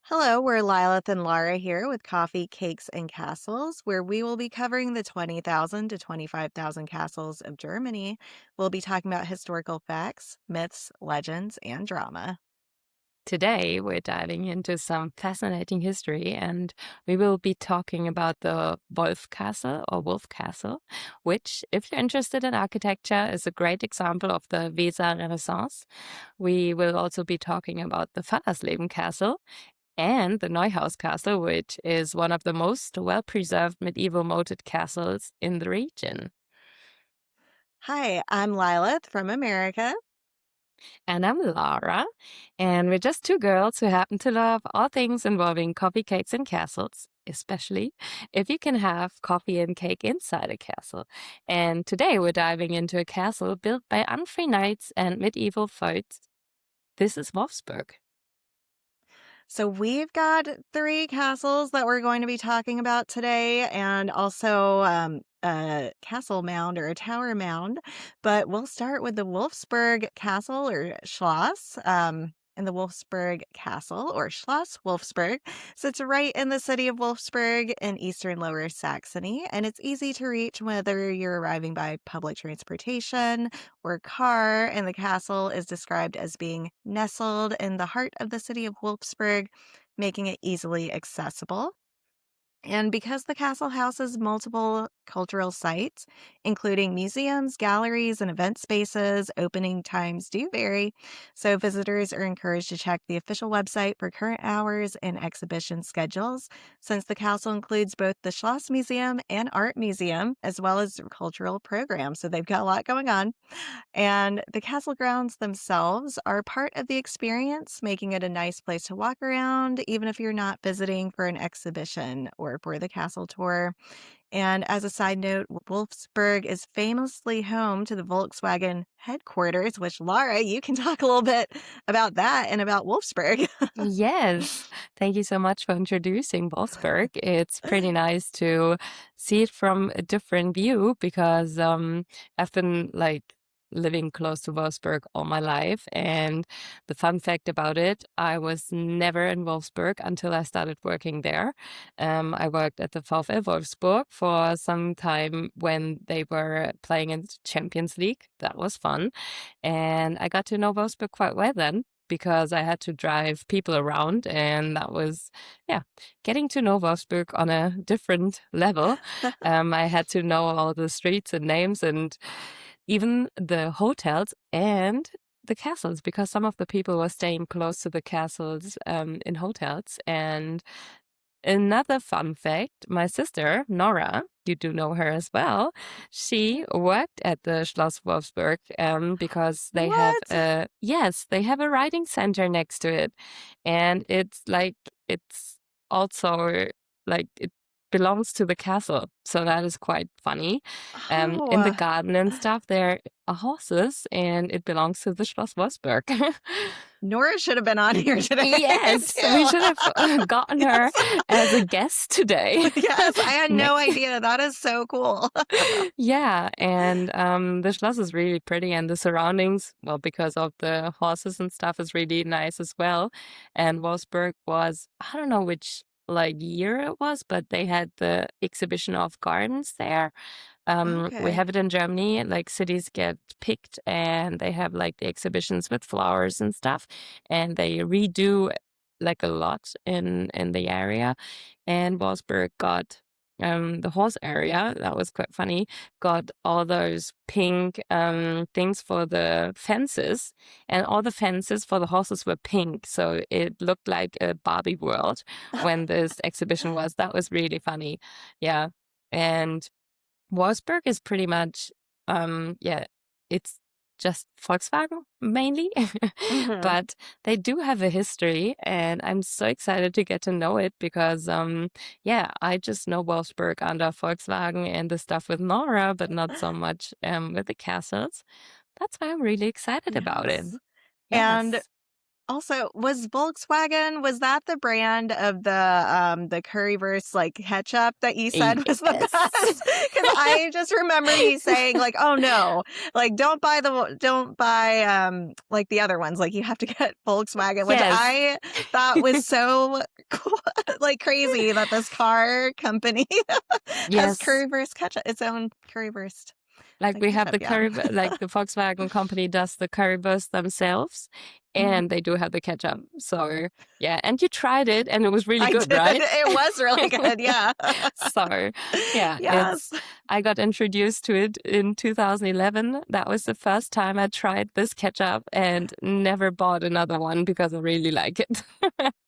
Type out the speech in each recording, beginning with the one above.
Hello, we're Lilith and Lara here with Coffee, Cakes, and Castles, where we will be covering the 20,000 to 25,000 castles of Germany. We'll be talking about historical facts, myths, legends, and drama. Today, we're diving into some fascinating history and we will be talking about the Wolf Castle or Wolf Castle, which, if you're interested in architecture, is a great example of the Weser Renaissance. We will also be talking about the Fallersleben Castle and the Neuhaus Castle, which is one of the most well preserved medieval moated castles in the region. Hi, I'm Lilith from America. And I'm Lara, and we're just two girls who happen to love all things involving coffee, cakes, and castles, especially if you can have coffee and cake inside a castle. And today we're diving into a castle built by unfree knights and medieval Feuds. This is Wolfsburg. So we've got three castles that we're going to be talking about today, and also a castle mound or a tower mound. But we'll start with the Wolfsburg Castle or Schloss. And the Wolfsburg Castle or Schloss Wolfsburg sits right in the city of Wolfsburg in eastern Lower Saxony, and it's easy to reach whether you're arriving by public transportation or car. And the castle is described as being nestled in the heart of the city of Wolfsburg, making it easily accessible. And because the castle houses multiple cultural sites, including museums, galleries, and event spaces, opening times do vary. So visitors are encouraged to check the official website for current hours and exhibition schedules, since the castle includes both the Schloss Museum and Art Museum, as well as cultural programs. So they've got a lot going on. And the castle grounds themselves are part of the experience, making it a nice place to walk around, even if you're not visiting for an exhibition or for the castle tour. And as a side note, Wolfsburg is famously home to the Volkswagen headquarters, which Laura, you can talk a little bit about that and about Wolfsburg. Yes, thank you so much for introducing Wolfsburg. It's pretty nice to see it from a different view because I've been living close to Wolfsburg all my life. And the fun fact about it, I was never in Wolfsburg until I started working there. I worked at the VfL Wolfsburg for some time when they were playing in the Champions League. That was fun. And I got to know Wolfsburg quite well then, because I had to drive people around, and that was, yeah, getting to know Wolfsburg on a different level. I had to know all the streets and names and even the hotels and the castles, because some of the people were staying close to the castles in hotels. And another fun fact, my sister, Nora, you do know her as well, she worked at the Schloss Wolfsburg because they have What? they have a writing center next to it. And it's also it belongs to the castle. So that is quite funny. In the Oh, garden and stuff, there are horses and it belongs to the Schloss Wolfsburg. Nora should have been on here today Yes, we too. should have gotten her Yes. as a guest today. Yes, I had Ne- no idea. That is so cool. Yeah, and the Schloss is really pretty, and the surroundings, well, because of the horses and stuff, is really nice as well. And Wolfsburg was, I don't know which year it was, but they had the exhibition of gardens there. We Okay. have it in Germany, like cities get picked and they have like the exhibitions with flowers and stuff, and they redo like a lot in the area. And Wolfsburg got the horse area, that was quite funny, got all those pink things for the fences, and all the fences for the horses were pink, so it looked like a Barbie world when this exhibition was. That was really funny. Yeah. And Wolfsburg is pretty much, it's just Volkswagen mainly, Mhm. but they do have a history, and I'm so excited to get to know it because, I just know Wolfsburg under Volkswagen and the stuff with Nora, but not so much with the castles. That's why I'm really excited about it. Yes. And Yes. also, was Volkswagen, was that the brand of the currywurst, like, ketchup that you said was the Yes. best? Because I just remember you saying, like, "Oh, no, like, don't buy, like, the other ones, like, you have to get Volkswagen," which Yes. I thought was so Like crazy that this car company has Yes. currywurst ketchup, its own currywurst Like we have ketchup, the yeah. like the Volkswagen company does the currywurst themselves, Mhm. and they do have the ketchup. So yeah, and you tried it, and it was really I good, did. right? It was really good, yeah. So yeah, Yes. I got introduced to it in 2011. That was the first time I tried this ketchup and never bought another one because I really like it.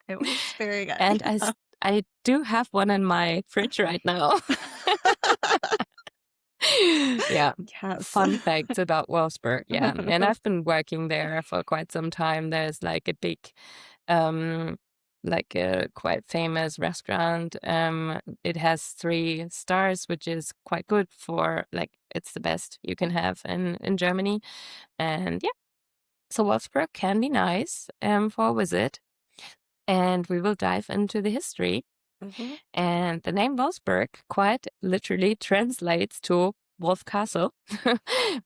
It was very good, And yeah. I do have one in my fridge right now. Yeah. Yes. Fun facts about Wolfsburg. Yeah. And I've been working there for quite some time. There's like a big, um, like a quite famous restaurant. It has 3 stars, which is quite good for like it's the best you can have in Germany. And yeah, so Wolfsburg can be nice for a visit. And we will dive into the history. Mhm. And the name Wolfsburg quite literally translates to Wolf Castle,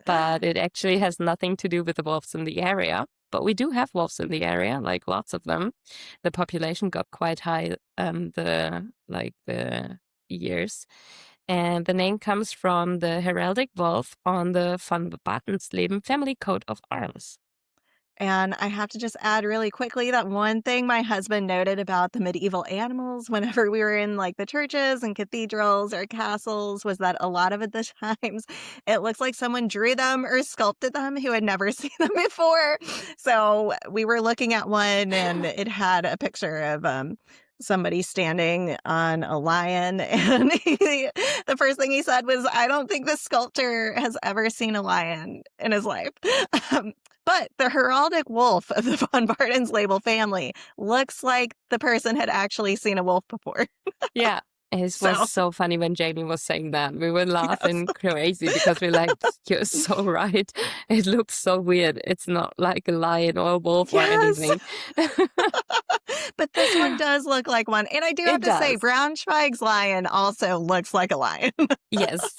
but it actually has nothing to do with the wolves in the area. But we do have wolves in the area, like lots of them. The population got quite high the years. And the name comes from the heraldic wolf on the von Bardensleben family coat of arms. And I have to just add really quickly that one thing my husband noted about the medieval animals whenever we were in like the churches and cathedrals or castles was that a lot of the times it looks like someone drew them or sculpted them who had never seen them before. So we were looking at one and it had a picture of somebody standing on a lion and the first thing he said was, I don't think the sculptor has ever seen a lion in his life. Um, but the heraldic wolf of the von Bardensleben family looks like the person had actually seen a wolf before. Yeah. It was So, so funny when Jamie was saying that. We were yes. laughing crazy because we're like, you're so right. It looks so weird. It's not like a lion or a wolf or Yes. anything. But this one does look like one. And I do have It to say, does. Braunschweig's lion also looks like a lion. Yes.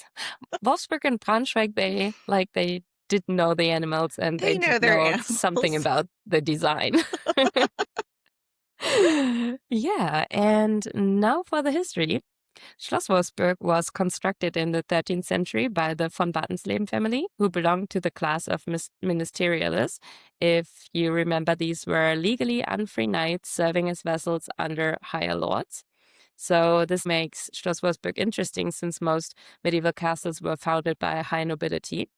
Wolfsburg and Braunschweig, they did know the animals and they They did know their know something animals. about the design. Yeah. And now for the history. Schloss Wolfsburg was constructed in the 13th century by the von Bardensleben family, who belonged to the class of ministerialists. If you remember, these were legally unfree knights serving as vassals under higher lords. So this makes Schloss Wolfsburg interesting since most medieval castles were founded by high nobility.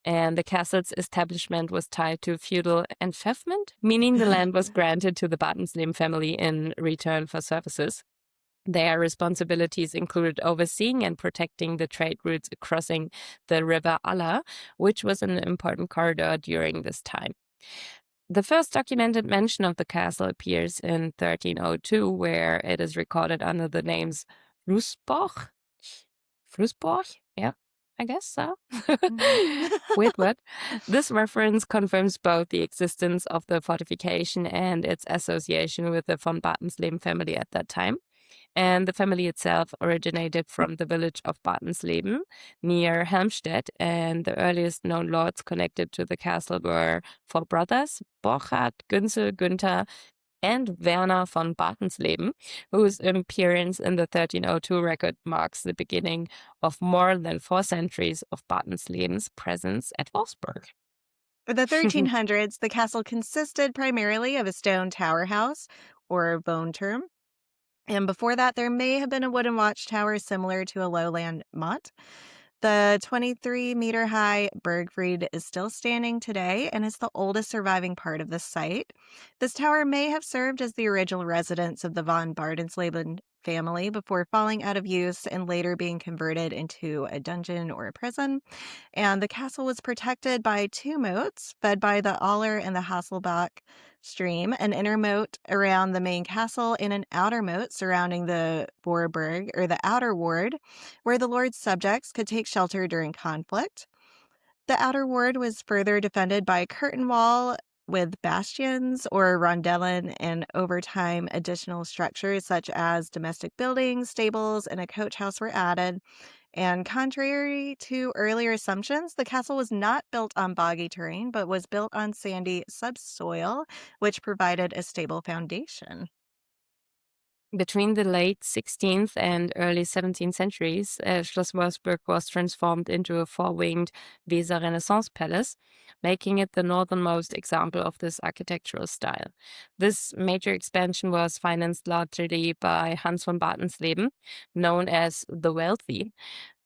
And the castle's establishment was tied to feudal enfeoffment, meaning the land was granted to the Bardensleben family in return for services. Their responsibilities included overseeing and protecting the trade routes crossing the river Aller, which was an important corridor during this time. The first documented mention of the castle appears in 1302, where it is recorded under the names Rusborg. Frusborg? Yeah, I guess so. Mhm. Weird word. This reference confirms both the existence of the fortification and its association with the von Bartensleben family at that time. And the family itself originated from the village of Bardensleben near Helmstedt, and the earliest known lords connected to the castle were 4 brothers, Borchard, Günzel, Günther, and Werner von Bardensleben, whose appearance in the 1302 record marks the beginning of more than 4 centuries of Bardensleben's presence at Wolfsburg. For the 1300s, the castle consisted primarily of a stone tower house, or Wohnturm. And before that, there may have been a wooden watchtower similar to a lowland motte. The 23-meter-high Burgfried is still standing today and is the oldest surviving part of the site. This tower may have served as the original residence of the von Bardensleben family before falling out of use and later being converted into a dungeon or a prison. And the castle was protected by 2 moats fed by the Aller and the Hasselbach stream, an inner moat around the main castle and an outer moat surrounding the Vorburg, or the outer ward, where the lord's subjects could take shelter during conflict. The outer ward was further defended by a curtain wall with bastions or rondellen, and over time, additional structures such as domestic buildings, stables, and a coach house were added. And contrary to earlier assumptions, the castle was not built on boggy terrain, but was built on sandy subsoil, which provided a stable foundation. Between the late 16th and early 17th centuries, Schloss Wolfsburg was transformed into a four-winged Weser Renaissance palace, making it the northernmost example of this architectural style. This major expansion was financed largely by Hans von Bardensleben, known as the Wealthy.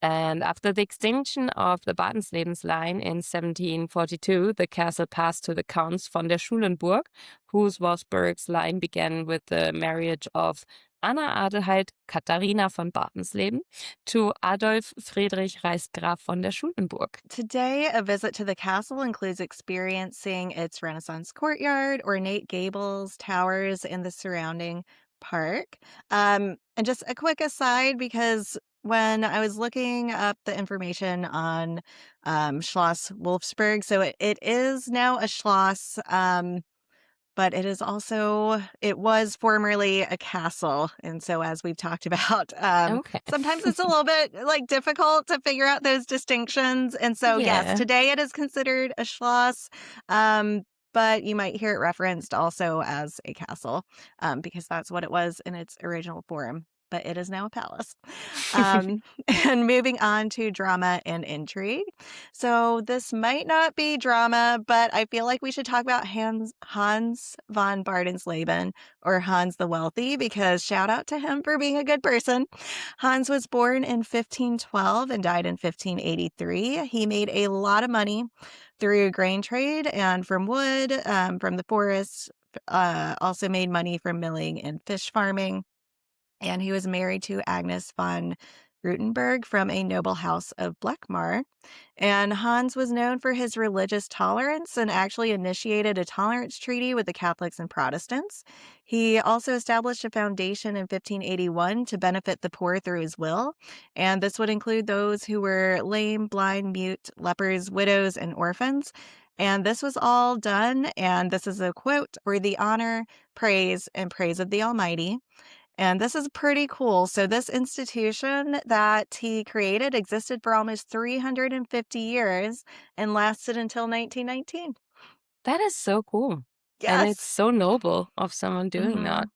And after the extinction of the Bardenslebens line in 1742, the castle passed to the Counts von der Schulenburg, whose Wolfsburg's line began with the marriage of Anna Adelheid Katharina von Bardensleben to Adolf Friedrich Reichsgraf von der Schulenburg. Today, a visit to the castle includes experiencing its Renaissance courtyard, ornate gables, towers, and the surrounding park. And just a quick aside, because when I was looking up the information on Schloss Wolfsburg, so it is now a Schloss. But it was formerly a castle. And so, as we've talked about, Okay. sometimes it's a little bit like difficult to figure out those distinctions. And so, yes, Yeah. today it is considered a schloss. But you might hear it referenced also as a castle, because that's what it was in its original form. But it is now a palace. And moving on to drama and intrigue. So this might not be drama, but I feel like we should talk about Hans von Bardensleben, or Hans the Wealthy, because shout out to him for being a good person. Hans was born in 1512 and died in 1583. He made a lot of money through grain trade and from wood, from the forests. Also made money from milling and fish farming. And he was married to Agnes von Rutenberg from a noble house of Bleckmar. And Hans was known for his religious tolerance and actually initiated a tolerance treaty with the Catholics and Protestants. He also established a foundation in 1581 to benefit the poor through his will. And this would include those who were lame, blind, mute, lepers, widows, and orphans. And this was all done, and this is a quote, for the honor, praise, and praise of the Almighty. And this is pretty cool. So this institution that he created existed for almost 350 years and lasted until 1919. That is so cool. And it's Yes. so noble of someone doing that. hmm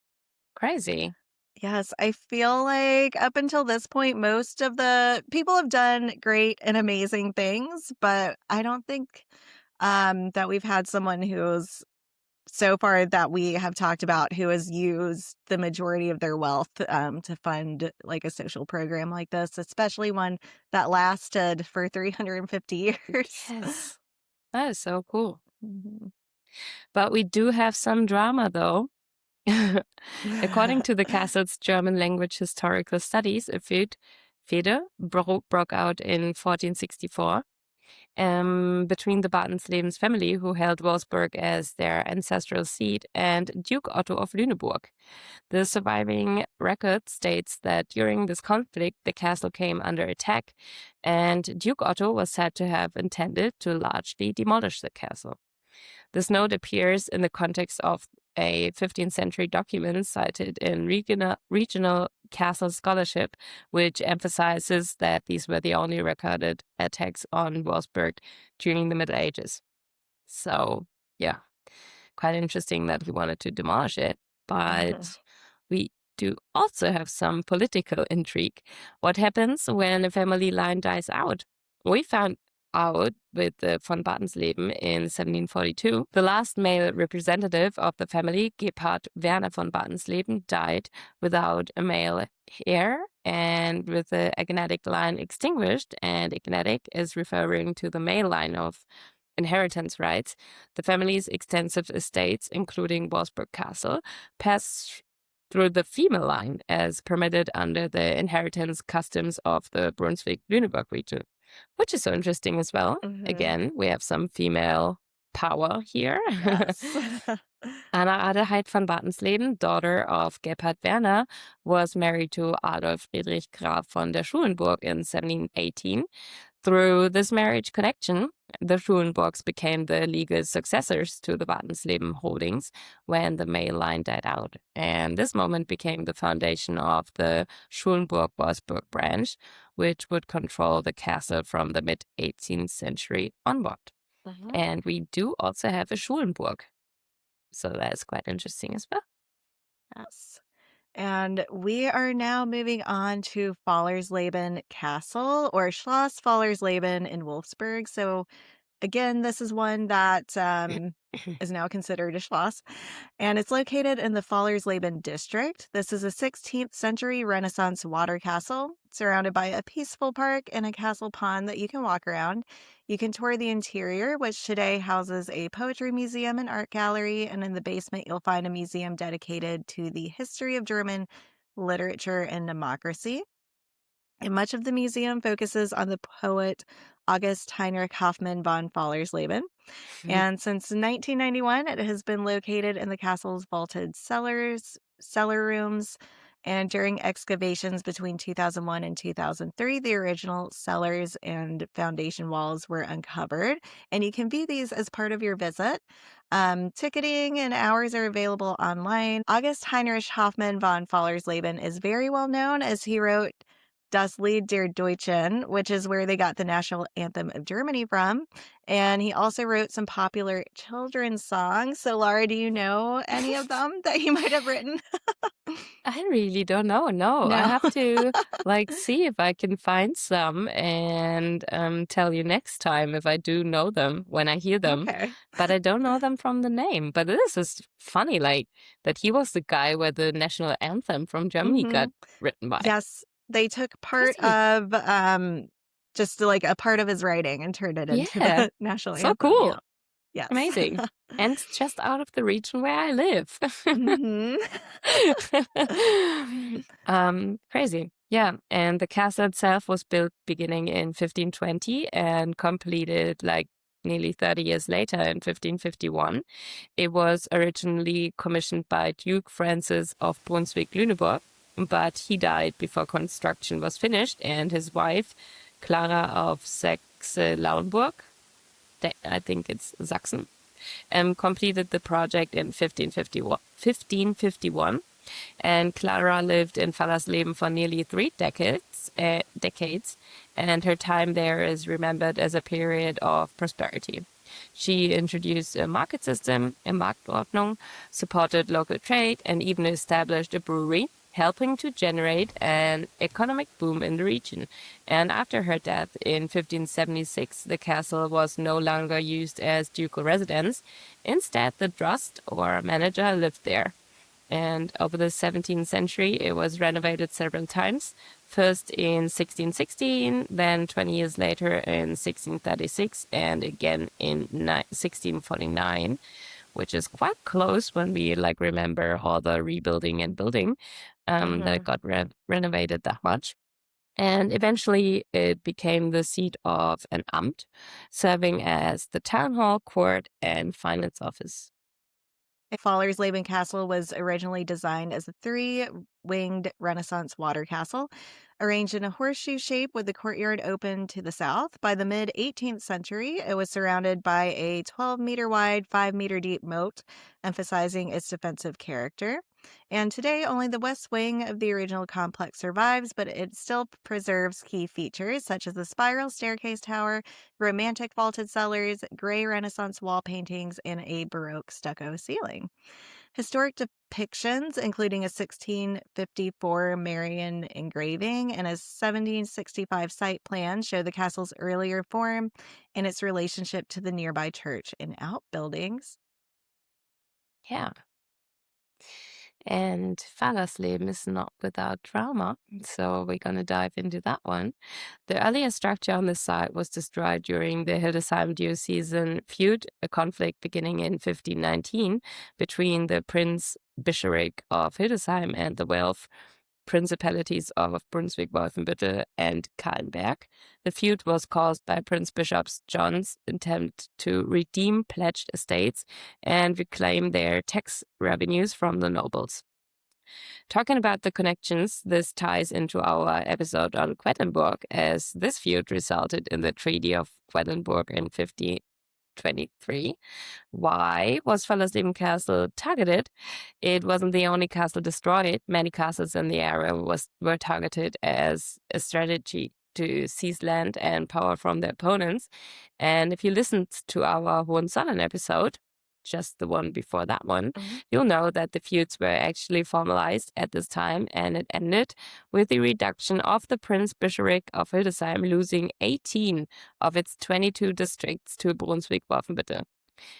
Crazy. Yes, I feel like up until this point, most of the people have done great and amazing things, but I don't think that we've had someone who's so far that we have talked about who has used the majority of their wealth to fund like a social program like this, especially one that lasted for 350 years. Yes. That is so cool. Mhm. But we do have some drama, though. According to the castle's German language historical studies, a Fehde broke out in 1464 between the Bartensleben's family, who held Wolfsburg as their ancestral seat, and Duke Otto of Lüneburg. The surviving record states that during this conflict, the castle came under attack, and Duke Otto was said to have intended to largely demolish the castle. This note appears in the context of a 15th century document cited in regional castle scholarship, which emphasizes that these were the only recorded attacks on Wolfsburg during the Middle Ages. So, yeah, quite interesting that he wanted to demolish it. But we do also have some political intrigue. What happens when a family line dies out? We found out with the von Bardensleben in 1742. The last male representative of the family, Gebhard Werner von Bardensleben, died without a male heir and with the agnatic line extinguished, and agnatic is referring to the male line of inheritance rights. The family's extensive estates, including Wolfsburg Castle, passed through the female line as permitted under the inheritance customs of the Brunswick-Lüneburg region, which is so interesting as well. Mhm. Again, we have some female power here. Yes. Anna Adelheid von Bartensleben, daughter of Gebhard Werner, was married to Adolf Friedrich Graf von der Schulenburg in 1718. Through this marriage connection, the Schulenburgs became the legal successors to the Bardensleben holdings when the male line died out. And this moment became the foundation of the Schulenburg-Wolfsburg branch, which would control the castle from the mid-18th century onward. Mhm. And we do also have a Schulenburg. So that's quite interesting as well. Yes. And we are now moving on to Fallersleben Castle or Schloss Fallersleben in Wolfsburg. So again, this is one that is now considered a Schloss, and it's located in the Fallersleben district. This is a 16th century Renaissance water castle surrounded by a peaceful park and a castle pond that you can walk around. You can tour the interior, which today houses a poetry museum and art gallery, and in the basement, you'll find a museum dedicated to the history of German literature and democracy. And much of the museum focuses on the poet August Heinrich Hoffmann von Fallersleben. And since 1991, it has been located in the castle's vaulted cellar rooms. And during excavations between 2001 and 2003, the original cellars and foundation walls were uncovered. And you can view these as part of your visit. Ticketing and hours are available online. August Heinrich Hoffmann von Fallersleben is very well known as he wrote Das Lied der Deutschen, which is where they got the national anthem of Germany from. And he also wrote some popular children's songs. So, Lara, do you know any of them that he might have written? I really don't know. No, I No. have to see if I can find some and tell you next time if I do know them when I hear them. Okay. But I don't know them from the name. But this is funny, like that he was the guy where the national anthem from Germany got written by. Yes, they took part Crazy. of just like a part of his writing and turned it into Yeah. the national So anthem. cool. Yeah. Yes. Amazing. And it's just out of the region where I live. Mhm. Crazy. Yeah. And the castle itself was built beginning in 1520 and completed like nearly 30 years later in 1551. It was originally commissioned by Duke Francis of Brunswick-Lüneburg, but he died before construction was finished, and his wife, Clara of Saxe-Lauenburg, I think it's Sachsen, completed the project in 1551. And Clara lived in Fallersleben for nearly 3 decades, and her time there is remembered as a period of prosperity. She introduced a market system, a Marktordnung, supported local trade, and even established a brewery, helping to generate an economic boom in the region. And after her death in 1576, the castle was no longer used as ducal residence. Instead, the Drost, or manager, lived there. And over the 17th century, it was renovated several times. First in 1616, then 20 years later in 1636, and again in 1649, which is quite close when we remember all the rebuilding and building that got renovated that much. And eventually it became the seat of an Amt, serving as the town hall, court, and finance office. Fallersleben Castle was originally designed as a 3-winged Renaissance water castle, arranged in a horseshoe shape with the courtyard open to the south. By the mid-18th century, it was surrounded by a 12-meter wide, 5-meter deep moat, emphasizing its defensive character. And today, only the west wing of the original complex survives, but it still preserves key features such as the spiral staircase tower, romantic vaulted cellars, gray Renaissance wall paintings, and a Baroque stucco ceiling. Historic depictions, including a 1654 Marian engraving and a 1765 site plan, show the castle's earlier form and its relationship to the nearby church and outbuildings. Yeah. And Fallersleben is not without drama, so we're going to dive into that one. The earlier structure on the site was destroyed during the Hildesheim diocesan feud, a conflict beginning in 1519 between the Prince Bishopric of Hildesheim and the Welf principalities of Brunswick-Wolfenbüttel and Kahlenberg. The feud was caused by Prince Bishop John's attempt to redeem pledged estates and reclaim their tax revenues from the nobles. Talking about the connections, this ties into our episode on Quedlinburg, as this feud resulted in the Treaty of Quedlinburg in 1523. Why was Fallersleben Castle targeted? It wasn't the only castle destroyed. Many castles in the area were targeted as a strategy to seize land and power from their opponents. And if you listened to our Hohenzollern episode, just the one before that one, Mhm. you'll know that the feuds were actually formalized at this time, and it ended with the reduction of the Prince Bishopric of Hildesheim losing 18 of its 22 districts to Brunswick-Wolfenbüttel.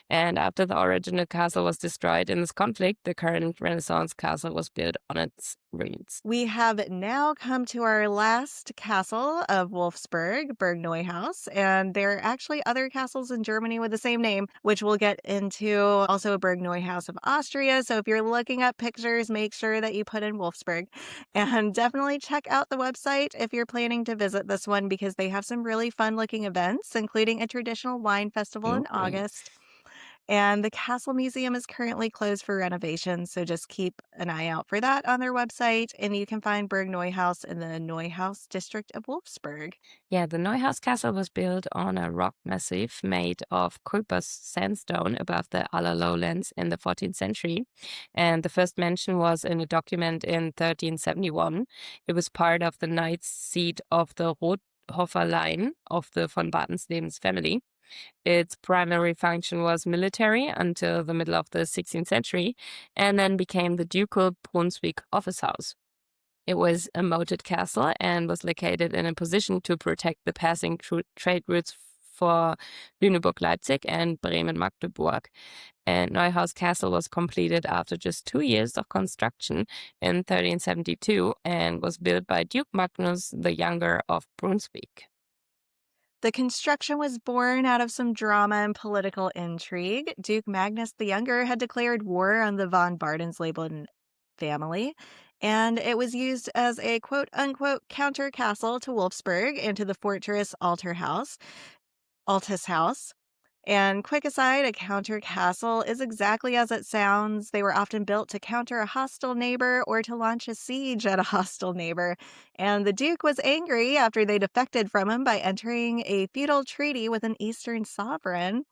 And after the original castle was destroyed in this conflict, the current Renaissance castle was built on its ruins. We have now come to our last castle of Wolfsburg, Burg Neuhaus, and there are actually other castles in Germany with the same name, which we'll get into. Also, Burg Neuhaus of Austria. So if you're looking up pictures, make sure that you put in Wolfsburg, and definitely check out the website if you're planning to visit this one because they have some really fun-looking events, including a traditional wine festival in Okay. August. And the Castle Museum is currently closed for renovation, so just keep an eye out for that on their website. And you can find Burg Neuhaus in the Neuhaus district of Wolfsburg. Yeah, the Neuhaus castle was built on a rock massif made of Kuiper's sandstone above the Aller lowlands in the 14th century. And the first mention was in a document in 1371. It was part of the knight's seat of the Rothofer line of the von Bardenslebens family. Its primary function was military until the middle of the 16th century, and then became the ducal Brunswick office house. It was a moated castle and was located in a position to protect the passing trade routes for Lüneburg, Leipzig, and Bremen, Magdeburg. And Neuhaus Castle was completed after just 2 years of construction in 1372 and was built by Duke Magnus the Younger of Brunswick. The construction was born out of some drama and political intrigue. Duke Magnus the Younger had declared war on the von Bardensleben family, and it was used as a quote unquote counter castle to Wolfsburg and to the fortress Altus House. And quick aside, a counter castle is exactly as it sounds. They were often built to counter a hostile neighbor or to launch a siege at a hostile neighbor. And the Duke was angry after they defected from him by entering a feudal treaty with an Eastern sovereign.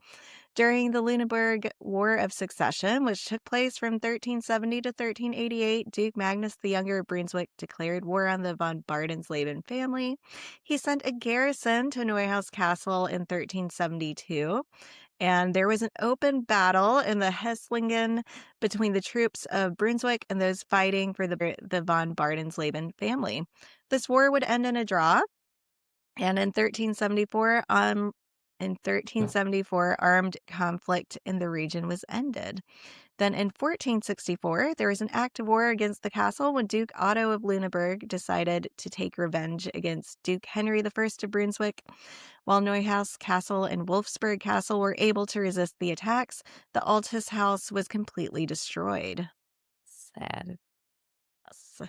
During the Lüneburg War of Succession, which took place from 1370 to 1388, Duke Magnus the Younger of Brunswick declared war on the von Bardensleben family. He sent a garrison to Neuhaus Castle in 1372, and there was an open battle in the Hesslingen between the troops of Brunswick and those fighting for the von Bardensleben family. This war would end in a draw, and in 1374, armed conflict in the region was ended. Then in 1464, there was an act of war against the castle when Duke Otto of Lüneburg decided to take revenge against Duke Henry I of Brunswick. While Neuhaus Castle and Wolfsburg Castle were able to resist the attacks, the Altus House was completely destroyed. Sad. Yes.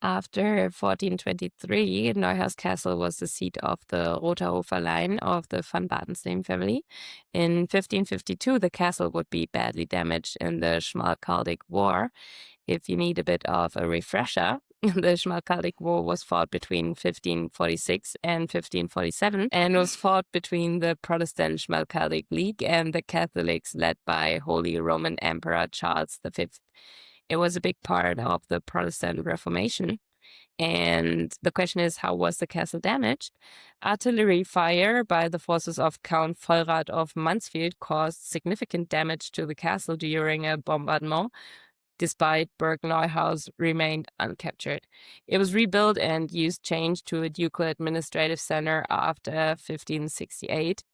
After 1423, Neuhaus Castle was the seat of the Rotehofer line of the von Bardensleben family. In 1552, the castle would be badly damaged in the Schmalkaldic War. If you need a bit of a refresher, the Schmalkaldic War was fought between 1546 and 1547 and was fought between the Protestant Schmalkaldic League and the Catholics led by Holy Roman Emperor Charles V. It was a big part of the Protestant Reformation. And the question is, how was the castle damaged? Artillery fire by the forces of Count Vollrath of Mansfeld caused significant damage to the castle during a bombardment, despite Burg Neuhaus remained uncaptured. It was rebuilt and changed to a ducal administrative center after 1568.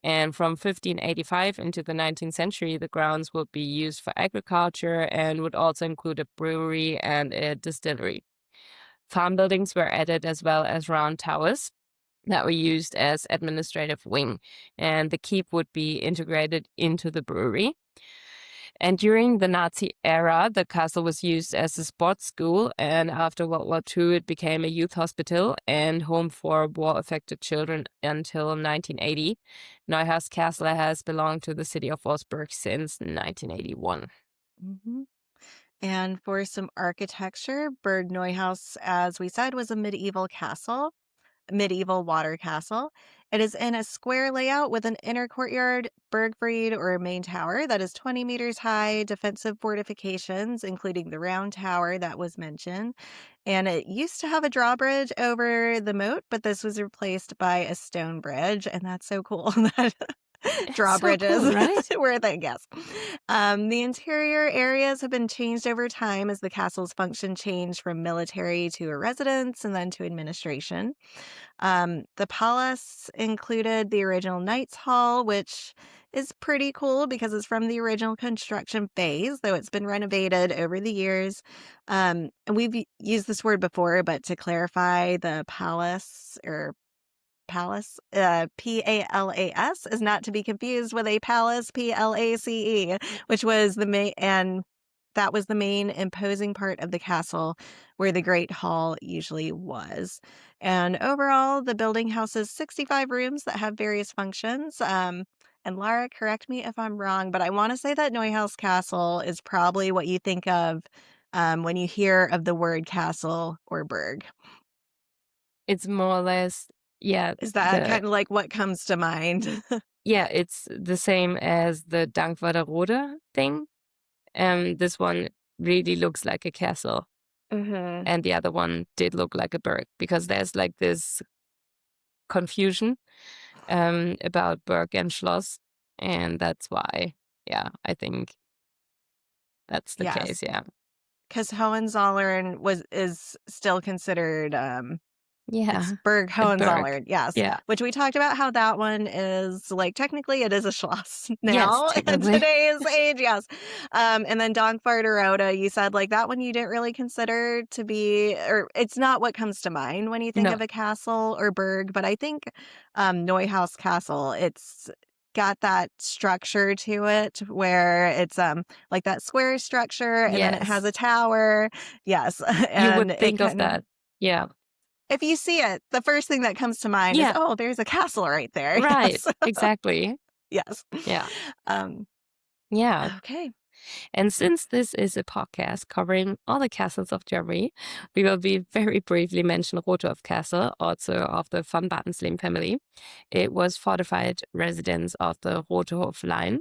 And from 1585 into the 19th century, the grounds would be used for agriculture and would also include a brewery and a distillery. Farm buildings were added as well as round towers that were used as administrative wing, and the keep would be integrated into the brewery. And during the Nazi era, the castle was used as a sports school, and after World War II, it became a youth hospital and home for war-affected children until 1980. Neuhaus Castle has belonged to the city of Wolfsburg since 1981. Mm-hmm. And for some architecture, Burg Neuhaus, as we said, was a medieval water castle. It is in a square layout with an inner courtyard, Burgfried or main tower that is 20 meters high, defensive fortifications, including the round tower that was mentioned. And it used to have a drawbridge over the moat, but this was replaced by a stone bridge. And that's so cool. It's so cool, drawbridges right? were a thing, yes. The interior areas have been changed over time as the castle's function changed from military to a residence and then to administration. The palace included the original Knights Hall, which is pretty cool because it's from the original construction phase, though it's been renovated over the years. And we've used this word before, but to clarify, the palace or palace, P-A-L-A-S, is not to be confused with a palace, P-L-A-C-E, which was the main, and that was the main imposing part of the castle where the Great Hall usually was. And overall, the building houses 65 rooms that have various functions. And Lara, correct me if I'm wrong, but I want to say that Neuhaus Castle is probably what you think of when you hear of the word castle or burg. It's more or less, yeah, Is that kind of like what comes to mind? it's the same as the Dankwarder thing. This one really looks like a castle, Mhm. and the other one did look like a burg, because there's like this confusion about burg and schloss, and that's why, I think that's the Yes, case, yeah. because Hohenzollern is still considered, it's Yeah, Burg a burg. Hohenzollern, yes, Yeah. which we talked about how that one is, like, technically it is a Schloss Yes, now in technically. today's age, yes. And then Dankvarder, you said, like, that one you didn't really consider to be, or it's not what comes to mind when you think No. of a castle or burg, but I think, Neuhaus Castle, it's got that structure to it where it's, like that square structure, and then it has Yes. a tower. Yes, You would and it think of kind that. Yeah. if you see it, the first thing that comes to mind is, Yeah, "Oh, there's a castle right there." right. Yes. Exactly. Yes. Yeah. Um, Yeah. okay. And since this is a podcast covering all the castles of Germany, we will be very briefly mention Rotehof Castle, also of the von Bardensleben family. It was fortified residence of the Rotehof line,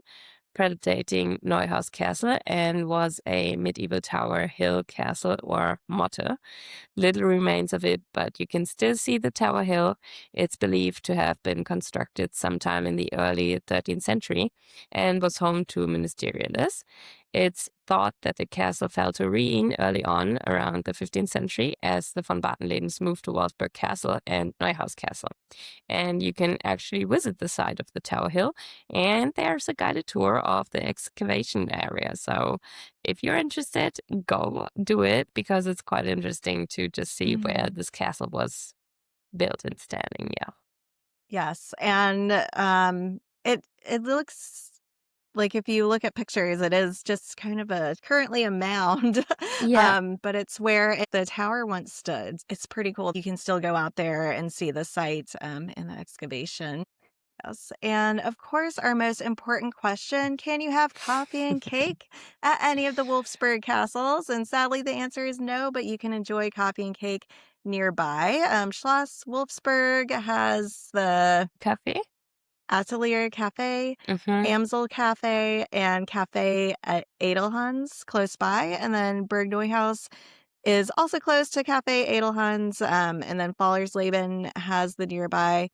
predating Neuhaus Castle, and was a medieval tower, hill, castle, or motte. Little remains of it, but you can still see the tower hill. It's believed to have been constructed sometime in the early 13th century and was home to ministerialists. It's thought that the castle fell to ruin early on around the 15th century as the von Bartenlebens moved to Wolfsburg Castle and Neuhaus Castle. And you can actually visit the site of the Tower Hill, and there's a guided tour of the excavation area. So if you're interested, go do it, because it's quite interesting to just see where Mhm. this castle was built and standing. Yeah. Yes, and, it looks like if you look at pictures, it is just kind of currently a mound, Yeah. but it's where the tower once stood. It's pretty cool. You can still go out there and see the site, in the excavation. Yes. And of course, our most important question, can you have coffee and cake at any of the Wolfsburg castles? And sadly, the answer is no, but you can enjoy coffee and cake nearby. Schloss Wolfsburg has the Cafe? Atelier Cafe, Mm-hmm. Amsel Cafe, and Cafe at Edelhans close by. And then Burg Neuhaus is also close to Cafe Edelhans. And then Fallersleben has the nearby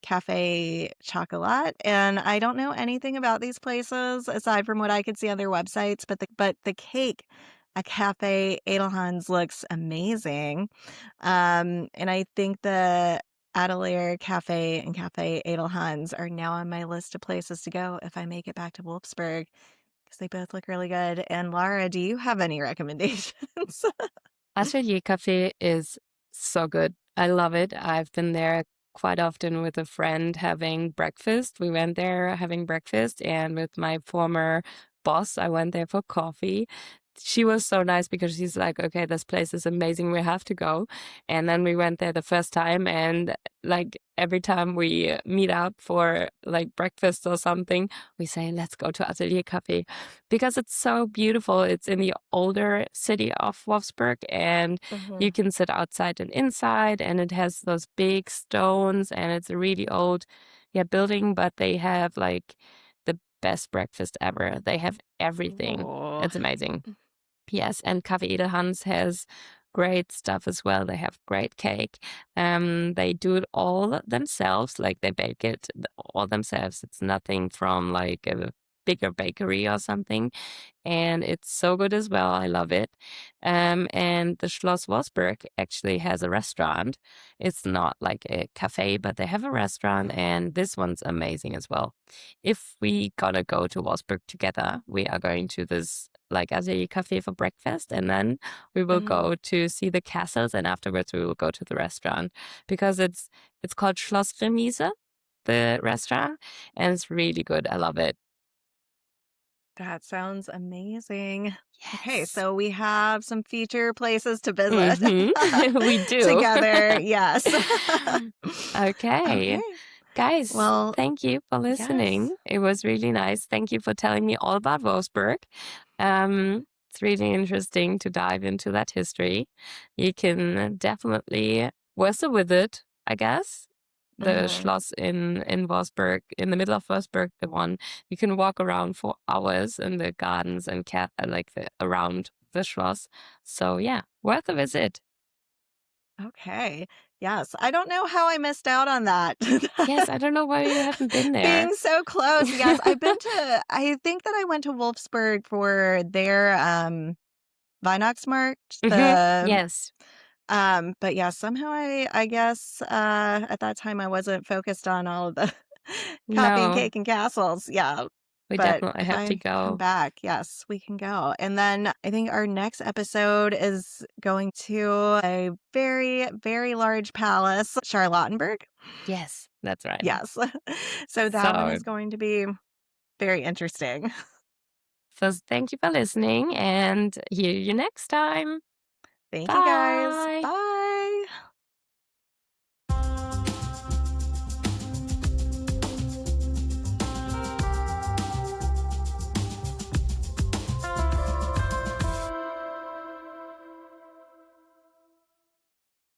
Cafe Chocolat, and I don't know anything about these places aside from what I could see on their websites, but the cake at Cafe Edelhans looks amazing. And I think the Adelaire Cafe and Cafe Edelhans are now on my list of places to go if I make it back to Wolfsburg because they both look really good. And Lara, do you have any recommendations? Atelier Cafe is so good. I love it. I've been there quite often with a friend having breakfast. We went there having breakfast, and with my former boss, I went there for coffee. She was so nice because she's like, okay, this place is amazing. We have to go. And then we went there the first time, and like every time we meet up for like breakfast or something, we say, let's go to Atelier Cafe because it's so beautiful. It's in the older city of Wolfsburg, and you Mhm. can sit outside and inside, and it has those big stones, and it's a really old, building, but they have like the best breakfast ever. They have everything. Oh. It's amazing. Yes, and Café Edelhans has great stuff as well. They have great cake. They do it all themselves, like they bake it all themselves. It's nothing from like a bigger bakery or something. And it's so good as well. I love it. And the Schloss Wolfsburg actually has a restaurant. It's not like a cafe, but they have a restaurant, and this one's amazing as well. If we gonna go to Wolfsburg together, we are going to this like Atelier Cafe for breakfast, and then we will Mhm. go to see the castles, and afterwards we will go to the restaurant because it's called Schloss Remise, the restaurant, and it's really good. I love it. That sounds amazing. Okay, Yes. so we have some future places to visit Hmm. We do. together. Yes. Okay. Okay. Guys, Well, thank you for yes. listening. It was really nice. Thank you for telling me all about Wolfsburg. It's really interesting to dive into that history. You can definitely worth a visit, I guess. The Mhm. Schloss in Wolfsburg, in the middle of Wolfsburg, the one you can walk around for hours in the gardens and like around the Schloss. So yeah, worth a visit. Okay. Yes. I don't know how I missed out on that. Yes, I don't know why you haven't been there. Being so close. Yes, I think that I went to Wolfsburg for their Weihnachtsmarkt, Mhm. Yes. but yeah, somehow I guess at that time I wasn't focused on all of the coffee and No, cake and castles. Yeah. we But definitely if have to I come go. back, yes, we can go. And then I think our next episode is going to a very, very large palace, Charlottenburg. Yes, that's right. Yes. So that one So, is going to be very interesting. so thank you for listening and hear you next time. Thank you guys. Bye. Bye.